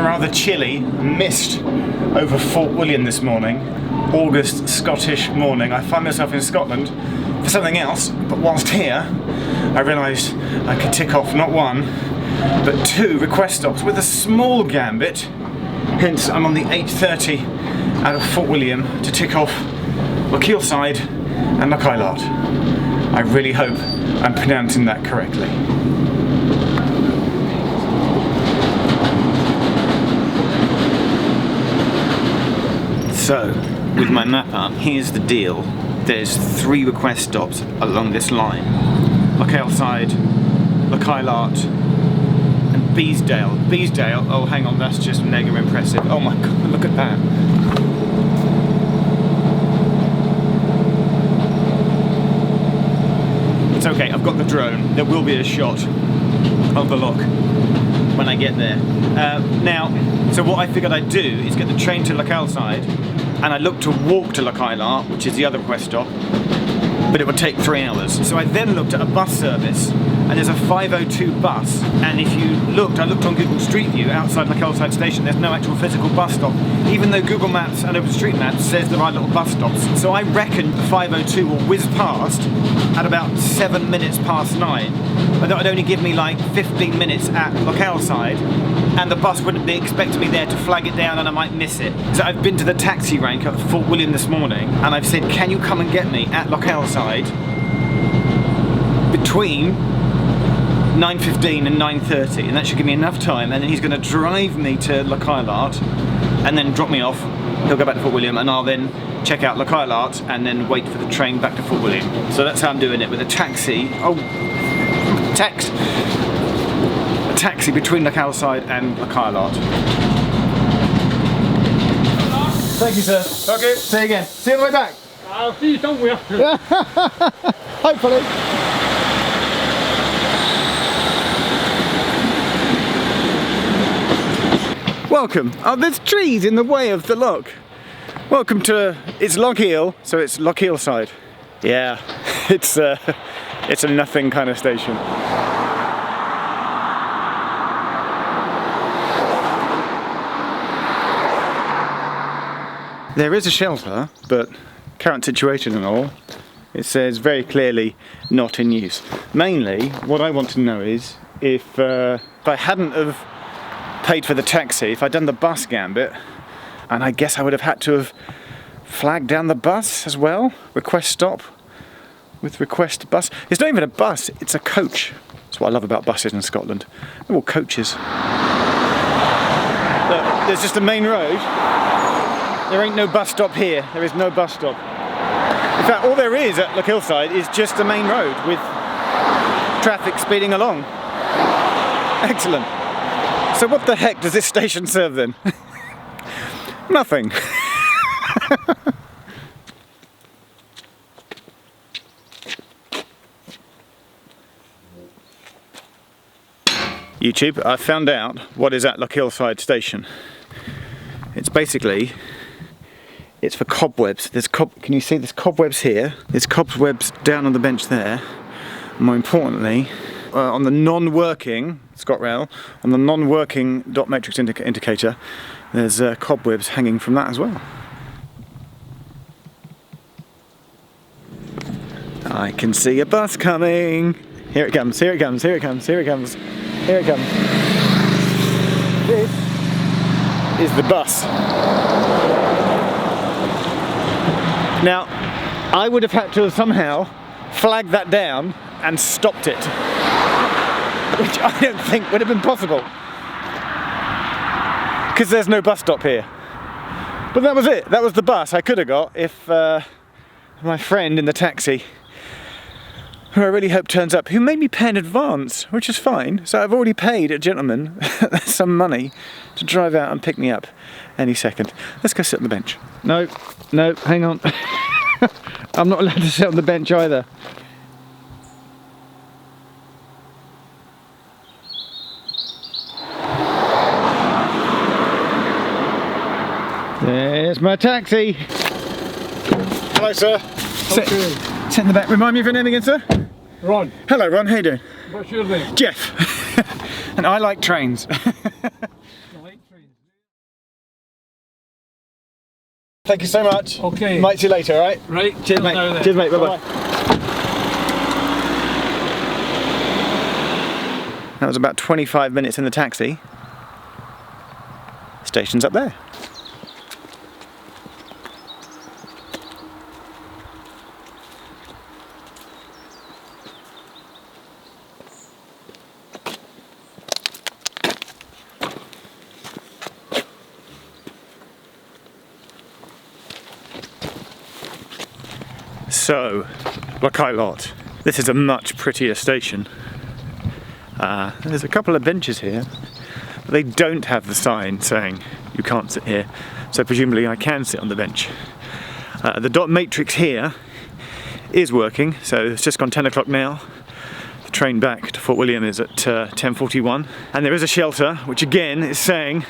rather chilly mist over Fort William this morning. August Scottish morning. I find myself in Scotland for something else, but whilst here, I realised I could tick off not one, but 2 request stops with a small gambit. Hence, I'm on the 8:30 out of Fort William to tick off Lochielside and Lochailart. I really hope I'm pronouncing that correctly. So, with my map up, here's the deal. There's 3 request stops along this line. Lochielside, Lochailart, and Beesdale. Beesdale, oh hang on, that's just mega impressive. Oh my god, look at that. It's okay, I've got the drone. There will be a shot of the loch when I get there. Now, so what I figured I'd do is get the train to Lochielside, and I looked to walk to Lochailart, which is the other quest stop, but it would take 3 hours. So I then looked at a bus service, and there's a 5:02 bus, and if you looked, I looked on Google Street View outside Lochielside station, there's no actual physical bus stop, even though Google Maps and OpenStreetMap says there are little bus stops. So I reckoned the 5:02 will whiz past at about 7 minutes past 9, but that would only give me like 15 minutes at Lochielside, and the bus wouldn't be expecting me there to flag it down and I might miss it. So I've been to the taxi rank at Fort William this morning, and I've said, can you come and get me at Lochielside between 9:15 and 9:30, and that should give me enough time, and then he's going to drive me to Lochailart and then drop me off. He'll go back to Fort William and I'll then check out Lochailart and then wait for the train back to Fort William. So that's how I'm doing it, with a taxi. Oh, a taxi between Lochielside and Lochailart. Thank you, sir. Okay. See you again. See you on the way back. I'll see you somewhere. Hopefully. Welcome. Oh, there's trees in the way of the loch. Welcome to, it's Lochiel, so it's Lochielside. Yeah, it's a nothing kind of station. There is a shelter, but current situation and all, it says very clearly not in use. Mainly, what I want to know is if I hadn't have paid for the taxi, if I'd done the bus gambit, and I guess I would have had to have flagged down the bus as well. Request stop with request bus. It's not even a bus, it's a coach. That's what I love about buses in Scotland. They're all coaches. Look, there's just a main road. There ain't no bus stop here. There is no bus stop. In fact, all there is at Lochielside is just a main road with traffic speeding along. Excellent. So what the heck does this station serve then? Nothing. YouTube, I found out what is at Lochielside station. It's basically, it's for cobwebs. Can you see there's cobwebs here? There's cobwebs down on the bench there. More importantly, on the non-working ScotRail, on the non-working dot matrix indicator, there's cobwebs hanging from that as well. I can see a bus coming. Here it comes, here it comes, here it comes, here it comes, here it comes. This is the bus. Now, I would have had to have somehow flagged that down and stopped it, which I don't think would have been possible, because there's no bus stop here. But that was it, that was the bus I could have got if my friend in the taxi, who I really hope turns up, who made me pay in advance, which is fine. So I've already paid a gentleman some money to drive out and pick me up any second. Let's go sit on the bench. No, no, hang on. I'm not allowed to sit on the bench either. There's my taxi. Hello, sir. Okay. Sit in the back. Remind me of your name again, sir? Ron. Hello, Ron. How you doing? What's your name? Jeff. And I like trains. I like trains. Thank you so much. Okay. Might see you later, alright? Right. Cheers, mate. Now then. Cheers, mate. Bye-bye. That was about 25 minutes in the taxi. Station's up there. So, Lochai Lot. This is a much prettier station. There's a couple of benches here, but they don't have the sign saying you can't sit here, so presumably I can sit on the bench. The dot matrix here is working, so it's just gone 10 o'clock now. The train back to Fort William is at 10:41, and there is a shelter, which again is saying,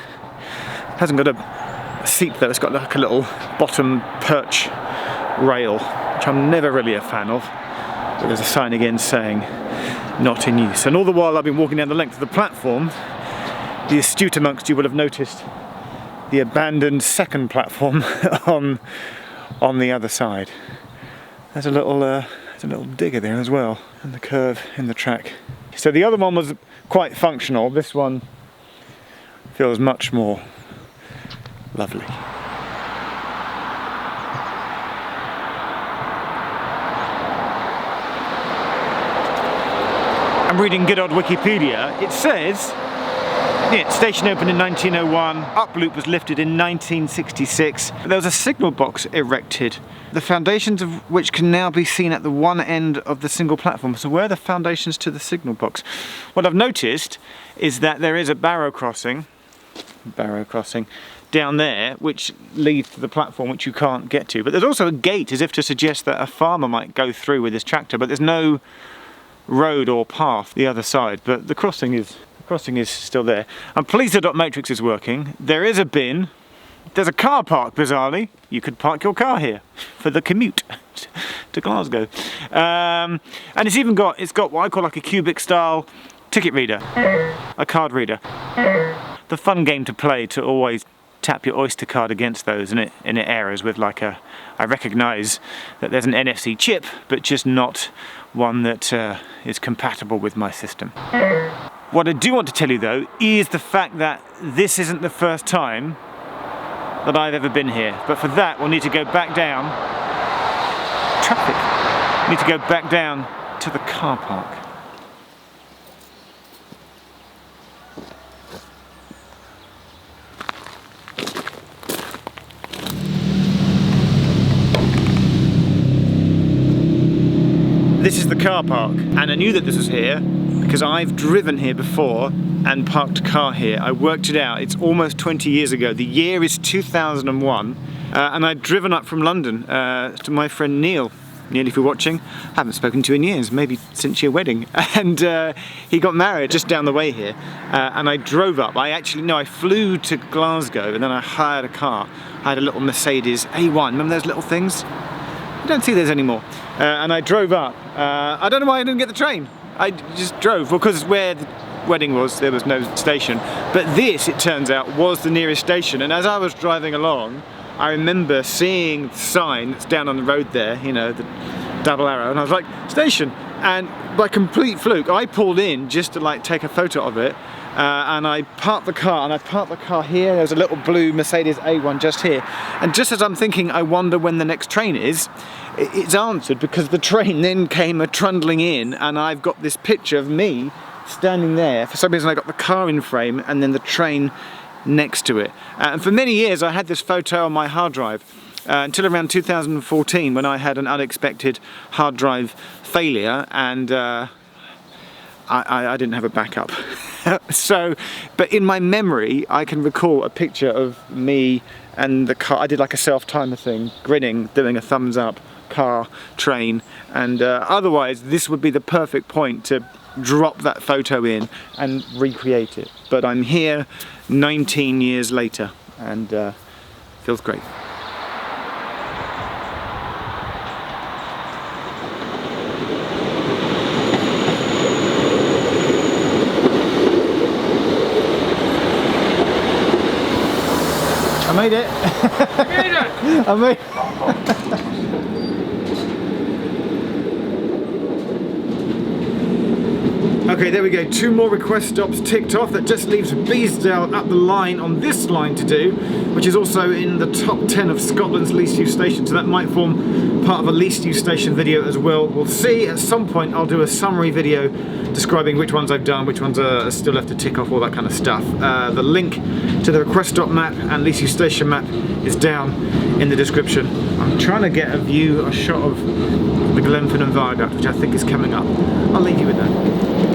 hasn't got a seat though, it's got like a little bottom perch rail, which I'm never really a fan of, but there's a sign again saying not in use. And all the while I've been walking down the length of the platform, the astute amongst you will have noticed the abandoned second platform on the other side. There's a little digger there as well, and the curve in the track. So the other one was quite functional. This one feels much more lovely. I'm reading good old Wikipedia. It says, yeah, station opened in 1901, up loop was lifted in 1966. There was a signal box erected, the foundations of which can now be seen at the one end of the single platform. So where are the foundations to the signal box? What I've noticed is that there is a barrow crossing down there, which leads to the platform which you can't get to. But there's also a gate, as if to suggest that a farmer might go through with his tractor, but there's no road or path the other side, but the crossing is still there. I'm pleased the dot matrix is working. There is a bin. There's a car park, bizarrely. You could park your car here for the commute to Glasgow. And it's got what I call like a cubic style ticket reader, a card reader. The fun game to play to always tap your Oyster card against those and it errors with like I recognise that there's an NFC chip, but just not one that is compatible with my system. What I do want to tell you though is the fact that this isn't the first time that I've ever been here, but for that we'll need to go back down traffic. We need to go back down to the car park. This is the car park, and I knew that this was here because I've driven here before and parked a car here. I worked it out, it's almost 20 years ago. The year is 2001, and I'd driven up from London to my friend Neil. Neil, if you're watching, I haven't spoken to you in years, maybe since your wedding. And he got married just down the way here, and I drove up. I flew to Glasgow and then I hired a car. I had a little Mercedes A1, remember those little things? I don't see those anymore. And I drove up. I don't know why I didn't get the train. I just drove, because where the wedding was, there was no station. But this, it turns out, was the nearest station. And as I was driving along, I remember seeing the sign that's down on the road there, you know, the double arrow, and I was like, station. And by complete fluke, I pulled in just to like take a photo of it. And I parked the car, here. There's a little blue Mercedes A1 just here. And just as I'm thinking, I wonder when the next train is, it's answered, because the train then came trundling in, and I've got this picture of me standing there. For some reason I got the car in frame and then the train next to it. And for many years I had this photo on my hard drive. Until around 2014, when I had an unexpected hard drive failure, and I didn't have a backup. But in my memory, I can recall a picture of me and the car. I did like a self-timer thing, grinning, doing a thumbs up, car, train, and otherwise this would be the perfect point to drop that photo in and recreate it. But I'm here 19 years later, and feels great. made it. Made it. I made Okay, there we go. 2 more request stops ticked off. That just leaves Beesdale up the line on this line to do, which is also in the top 10 of Scotland's least used stations. So that might form part of a least used station video as well. We'll see. At some point I'll do a summary video describing which ones I've done, which ones are still left to tick off, all that kind of stuff. The link to the request stop map and least used station map is down in the description. I'm trying to get a shot of the Glenfinnan Viaduct, which I think is coming up. I'll leave you with that.